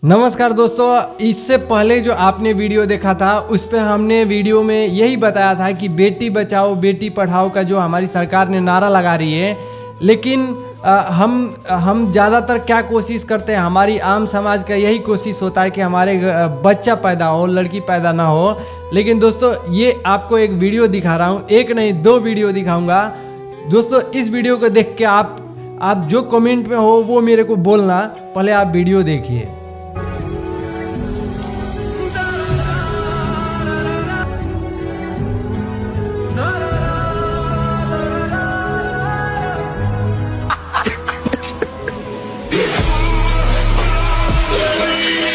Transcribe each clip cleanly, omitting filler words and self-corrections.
नमस्कार दोस्तों, इससे पहले जो आपने वीडियो देखा था उस पर हमने वीडियो में यही बताया था कि बेटी बचाओ बेटी पढ़ाओ का जो हमारी सरकार ने नारा लगा रही है, लेकिन हम ज़्यादातर क्या कोशिश करते हैं, हमारी आम समाज का यही कोशिश होता है कि हमारे बच्चा पैदा हो, लड़की पैदा ना हो। लेकिन दोस्तों ये आपको एक वीडियो दिखा रहा हूँ, एक नहीं दो वीडियो दिखाऊंगा। दोस्तों इस वीडियो को देख के आप जो कमेंट में हो वो मेरे को बोलना, पहले आप वीडियो देखिए।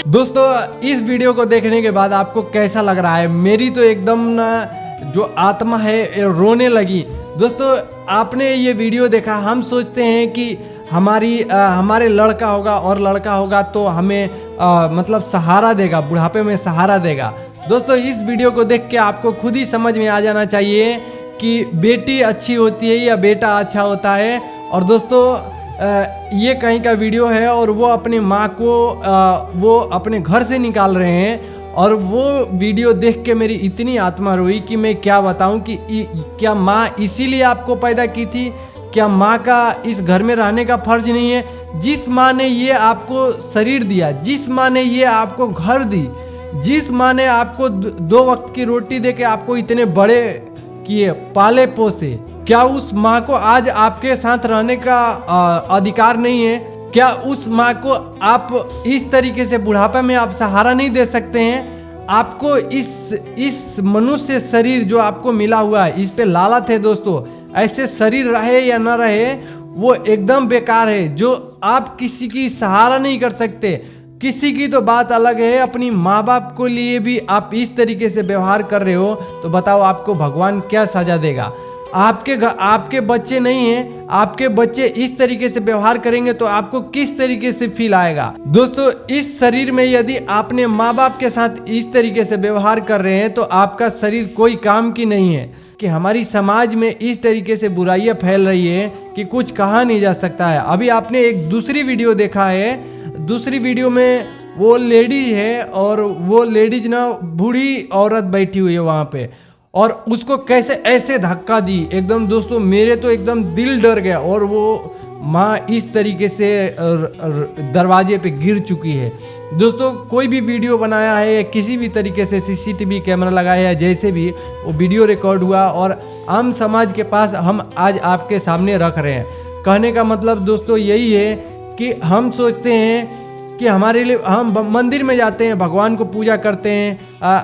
दोस्तों इस वीडियो को देखने के बाद आपको कैसा लग रहा है? मेरी तो एकदम ना जो आत्मा है रोने लगी। दोस्तों आपने ये वीडियो देखा, हम सोचते हैं कि हमारे लड़का होगा और लड़का होगा तो हमें मतलब सहारा देगा, बुढ़ापे में सहारा देगा। दोस्तों इस वीडियो को देख के आपको खुद ही समझ में आ जाना चाहिए कि बेटी अच्छी होती है या बेटा अच्छा होता है। और दोस्तों ये कहीं का वीडियो है और वो अपनी माँ को वो अपने घर से निकाल रहे हैं, और वो वीडियो देख के मेरी इतनी आत्मा रोई कि मैं क्या बताऊं कि क्या माँ इसीलिए आपको पैदा की थी? क्या माँ का इस घर में रहने का फर्ज नहीं है? जिस माँ ने ये आपको शरीर दिया, जिस माँ ने ये आपको घर दी, जिस माँ ने आपको 2 वक्त की रोटी दे के आपको इतने बड़े किए, पाले पोसे, क्या उस माँ को आज आपके साथ रहने का अधिकार नहीं है? क्या उस माँ को आप इस तरीके से बुढ़ापा में आप सहारा नहीं दे सकते हैं? आपको इस मनुष्य शरीर जो आपको मिला हुआ है, इस पे लालच है दोस्तों। ऐसे शरीर रहे या ना रहे वो एकदम बेकार है, जो आप किसी की सहारा नहीं कर सकते। किसी की तो बात अलग है, अपनी माँ बाप को लिए भी आप इस तरीके से व्यवहार कर रहे हो तो बताओ आपको भगवान क्या सजा देगा? आपके बच्चे नहीं हैं, आपके बच्चे इस तरीके से व्यवहार करेंगे तो आपको किस तरीके से फील आएगा? दोस्तों इस शरीर में यदि आपने माँ बाप के साथ इस तरीके से व्यवहार कर रहे हैं तो आपका शरीर कोई काम की नहीं है। कि हमारी समाज में इस तरीके से बुराइयां फैल रही है कि कुछ कहा नहीं जा सकता है। अभी आपने एक दूसरी वीडियो देखा है, दूसरी वीडियो में वो लेडी है और वो लेडीज ना बूढ़ी औरत बैठी हुई है वहाँ पे, और उसको कैसे ऐसे धक्का दी, एकदम दोस्तों मेरे तो एकदम दिल डर गया। और वो माँ इस तरीके से दरवाजे पे गिर चुकी है। दोस्तों कोई भी वीडियो बनाया है या किसी भी तरीके से सीसीटीवी कैमरा लगाया है, जैसे भी वो वीडियो रिकॉर्ड हुआ और आम समाज के पास हम आज आपके सामने रख रहे हैं। कहने का मतलब दोस्तों यही है कि हम सोचते हैं कि हमारे लिए, हम मंदिर में जाते हैं, भगवान को पूजा करते हैं,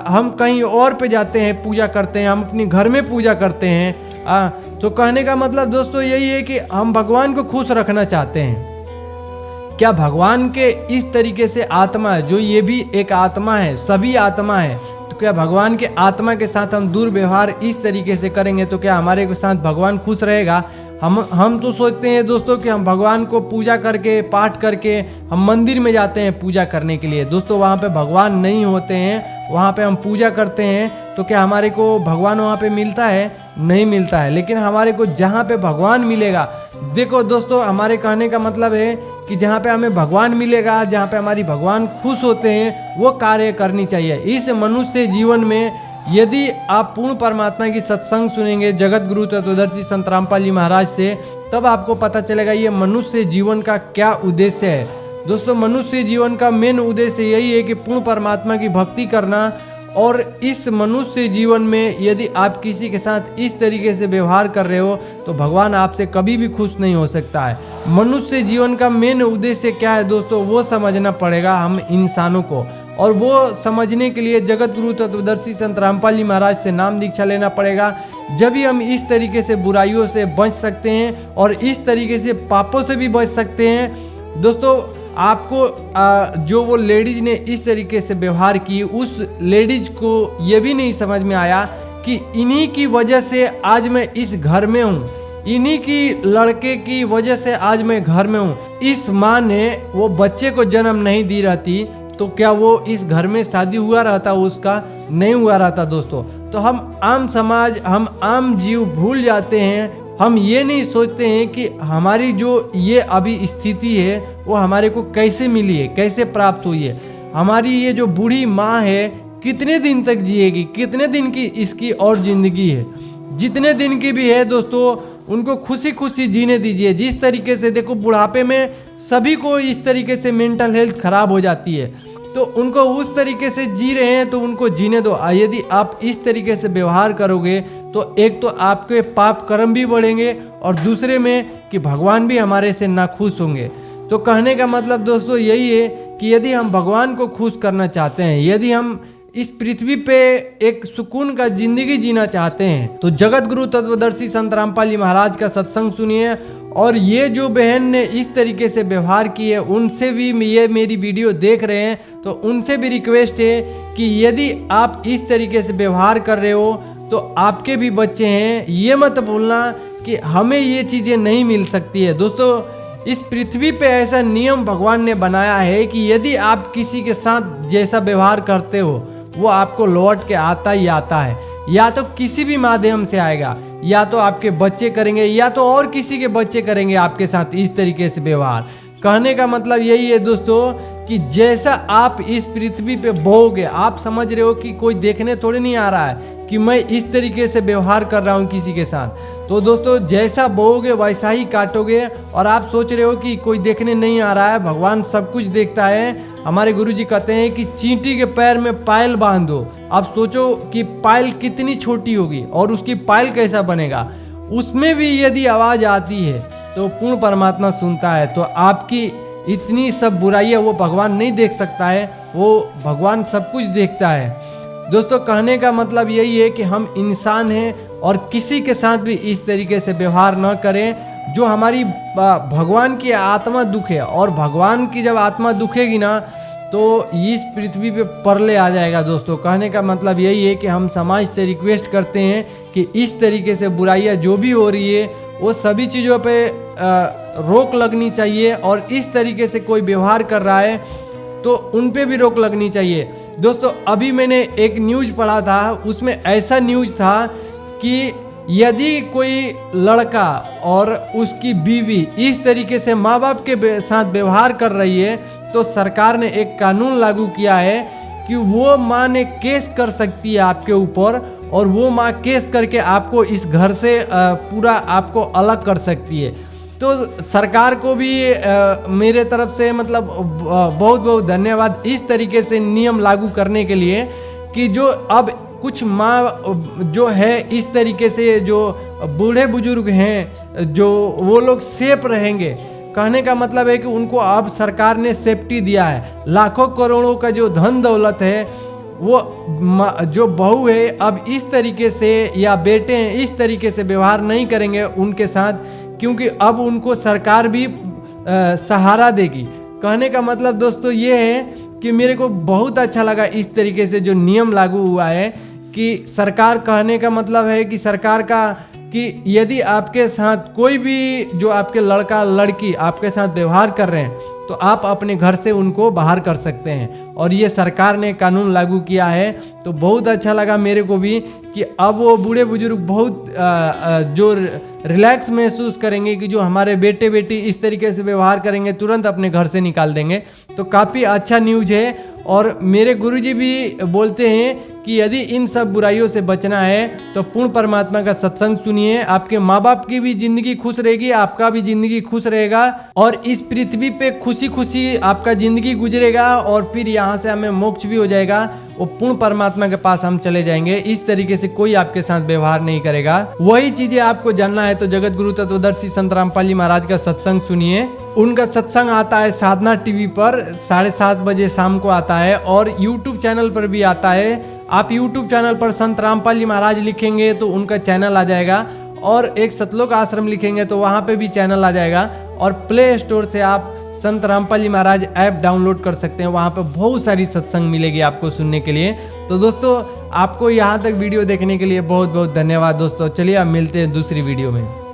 हम कहीं और पे जाते हैं पूजा करते हैं, हम अपने घर में पूजा करते हैं। तो कहने का मतलब दोस्तों यही है कि हम भगवान को खुश रखना चाहते हैं। क्या भगवान के इस तरीके से आत्मा है, जो ये भी एक आत्मा है, सभी आत्मा है, तो क्या भगवान के आत्मा के साथ हम दुर्व्यवहार इस तरीके से करेंगे तो क्या हमारे के साथ भगवान खुश रहेगा? हम तो सोचते हैं दोस्तों कि हम भगवान को पूजा करके, पाठ करके हम मंदिर में जाते हैं पूजा करने के लिए। दोस्तों वहाँ पे भगवान नहीं होते हैं, वहाँ पे हम पूजा करते हैं तो क्या हमारे को भगवान वहाँ पे मिलता है? नहीं मिलता है। लेकिन हमारे को जहाँ पे भगवान मिलेगा, देखो दोस्तों हमारे कहने का मतलब है कि जहाँ पे हमें भगवान मिलेगा, जहाँ पे हमारी भगवान खुश होते हैं, वो कार्य करनी चाहिए। इस मनुष्य जीवन में यदि आप पूर्ण परमात्मा की सत्संग सुनेंगे जगत गुरु तत्वदर्शी संत रामपाल जी महाराज से, तब आपको पता चलेगा ये मनुष्य जीवन का क्या उद्देश्य है। दोस्तों मनुष्य जीवन का मेन उद्देश्य यही है कि पूर्ण परमात्मा की भक्ति करना। और इस मनुष्य जीवन में यदि आप किसी के साथ इस तरीके से व्यवहार कर रहे हो तो भगवान आपसे कभी भी खुश नहीं हो सकता है। मनुष्य जीवन का मेन उद्देश्य क्या है दोस्तों, वो समझना पड़ेगा हम इंसानों को। और वो समझने के लिए जगत गुरु तत्वदर्शी संत रामपाल जी महाराज से नाम दीक्षा लेना पड़ेगा। जब भी हम इस तरीके से बुराइयों से बच सकते हैं और इस तरीके से पापों से भी बच सकते हैं। दोस्तों आपको जो वो लेडीज ने इस तरीके से व्यवहार की, उस लेडीज को ये भी नहीं समझ में आया कि इन्हीं की वजह से आज मैं इस घर में हूँ, इन्हीं की लड़के की वजह से आज मैं घर में हूँ। इस माँ ने वो बच्चे को जन्म नहीं दी रहती तो क्या वो इस घर में शादी हुआ रहता? उसका नहीं हुआ रहता। दोस्तों तो हम आम समाज, हम आम जीव भूल जाते हैं हम ये नहीं सोचते हैं कि हमारी जो ये अभी स्थिति है वो हमारे को कैसे मिली है, कैसे प्राप्त हुई है। हमारी ये जो बूढ़ी माँ है कितने दिन तक जिएगी, कितने दिन की इसकी और ज़िंदगी है। जितने दिन की भी है दोस्तों, उनको खुशी खुशी जीने दीजिए। जिस तरीके से देखो बुढ़ापे में सभी को इस तरीके से मेंटल हेल्थ खराब हो जाती है, तो उनको उस तरीके से जी रहे हैं तो उनको जीने दो। यदि आप इस तरीके से व्यवहार करोगे तो एक तो आपके पाप कर्म भी बढ़ेंगे और दूसरे में कि भगवान भी हमारे से नाखुश होंगे। तो कहने का मतलब दोस्तों यही है कि यदि हम भगवान को खुश करना चाहते हैं, यदि हम इस पृथ्वी पे एक सुकून का जिंदगी जीना चाहते हैं, तो जगत गुरु तत्वदर्शी संत रामपाल जी महाराज का सत्संग सुनिए। और ये जो बहन ने इस तरीके से व्यवहार किए, उनसे भी ये मेरी वीडियो देख रहे हैं तो उनसे भी रिक्वेस्ट है कि यदि आप इस तरीके से व्यवहार कर रहे हो तो आपके भी बच्चे हैं, ये मत भूलना कि हमें ये चीज़ें नहीं मिल सकती है। दोस्तों, इस पृथ्वी पे ऐसा नियम भगवान ने बनाया है कि यदि आप किसी के साथ जैसा व्यवहार करते हो वो आपको लौट के आता ही आता है। या तो किसी भी माध्यम से आएगा, या तो आपके बच्चे करेंगे या तो और किसी के बच्चे करेंगे आपके साथ इस तरीके से व्यवहार। कहने का मतलब यही है दोस्तों कि जैसा आप इस पृथ्वी पे बोओगे, आप समझ रहे हो कि कोई देखने थोड़े नहीं आ रहा है कि मैं इस तरीके से व्यवहार कर रहा हूँ किसी के साथ। तो दोस्तों, जैसा बोओगे वैसा ही काटोगे। और आप सोच रहे हो कि कोई देखने नहीं आ रहा है, भगवान सब कुछ देखता है। हमारे गुरुजी कहते हैं कि चींटी के पैर में पायल बांध दो। आप सोचो कि पायल कितनी छोटी होगी और उसकी पायल कैसा बनेगा। उसमें भी यदि आवाज़ आती है तो पूर्ण परमात्मा सुनता है। तो आपकी इतनी सब बुराइयाँ वो भगवान नहीं देख सकता है, वो भगवान सब कुछ देखता है। दोस्तों, कहने का मतलब यही है कि हम इंसान हैं और किसी के साथ भी इस तरीके से व्यवहार न करें जो हमारी भगवान की आत्मा दुखे। और भगवान की जब आत्मा दुखेगी ना तो इस पृथ्वी पे परले आ जाएगा। दोस्तों, कहने का मतलब यही है कि हम समाज से रिक्वेस्ट करते हैं कि इस तरीके से बुराइयाँ जो भी हो रही है वो सभी चीज़ों पे रोक लगनी चाहिए। और इस तरीके से कोई व्यवहार कर रहा है तो उन पे भी रोक लगनी चाहिए। दोस्तों, अभी मैंने एक न्यूज़ पढ़ा था, उसमें ऐसा न्यूज़ था कि यदि कोई लड़का और उसकी बीवी इस तरीके से माँ बाप के साथ व्यवहार कर रही है तो सरकार ने एक कानून लागू किया है कि वो माँ ने केस कर सकती है आपके ऊपर, और वो माँ केस करके आपको इस घर से पूरा आपको अलग कर सकती है। तो सरकार को भी मेरे तरफ से मतलब बहुत बहुत धन्यवाद इस तरीके से नियम लागू करने के लिए कि जो अब कुछ माँ जो है इस तरीके से जो बूढ़े बुजुर्ग हैं जो वो लोग सेफ रहेंगे। कहने का मतलब है कि उनको अब सरकार ने सेफ्टी दिया है। लाखों करोड़ों का जो धन दौलत है वो जो बहू है अब इस तरीके से या बेटे हैं इस तरीके से व्यवहार नहीं करेंगे उनके साथ, क्योंकि अब उनको सरकार भी सहारा देगी। कहने का मतलब दोस्तों ये है कि मेरे को बहुत अच्छा लगा इस तरीके से जो नियम लागू हुआ है कि सरकार, कहने का मतलब है कि सरकार का कि यदि आपके साथ कोई भी जो आपके लड़का लड़की आपके साथ व्यवहार कर रहे हैं तो आप अपने घर से उनको बाहर कर सकते हैं। और ये सरकार ने कानून लागू किया है तो बहुत अच्छा लगा मेरे को भी कि अब वो बूढ़े बुजुर्ग बहुत जो रिलैक्स महसूस करेंगे कि जो हमारे बेटे बेटी इस तरीके से व्यवहार करेंगे तुरंत अपने घर से निकाल देंगे। तो काफ़ी अच्छा न्यूज़ है। और मेरे गुरुजी भी बोलते हैं कि यदि इन सब बुराइयों से बचना है तो पूर्ण परमात्मा का सत्संग सुनिए। आपके माँ बाप की भी जिंदगी खुश रहेगी, आपका भी जिंदगी खुश रहेगा और इस पृथ्वी पे खुशी खुशी आपका जिंदगी गुजरेगा और फिर यहाँ से हमें मोक्ष भी हो जाएगा। वो पूर्ण परमात्मा के पास हम चले जाएंगे। इस तरीके से कोई आपके साथ व्यवहार नहीं करेगा। वही चीजें आपको जानना है तो जगत गुरु तत्वदर्शी संत रामपाल जी महाराज का सत्संग सुनिए। उनका सत्संग आता है साधना टीवी पर 7:30 बजे शाम को आता है और यूट्यूब चैनल पर भी आता है। आप यूट्यूब चैनल पर संत रामपाल जी महाराज लिखेंगे तो उनका चैनल आ जाएगा और एक सतलोक आश्रम लिखेंगे तो वहाँ पे भी चैनल आ जाएगा। और प्ले स्टोर से आप संत रामपाल जी महाराज ऐप डाउनलोड कर सकते हैं। वहाँ पे बहुत सारी सत्संग मिलेगी आपको सुनने के लिए। तो दोस्तों आपको यहाँ तक वीडियो देखने के लिए बहुत बहुत धन्यवाद दोस्तों। चलिए अब मिलते हैं दूसरी वीडियो में।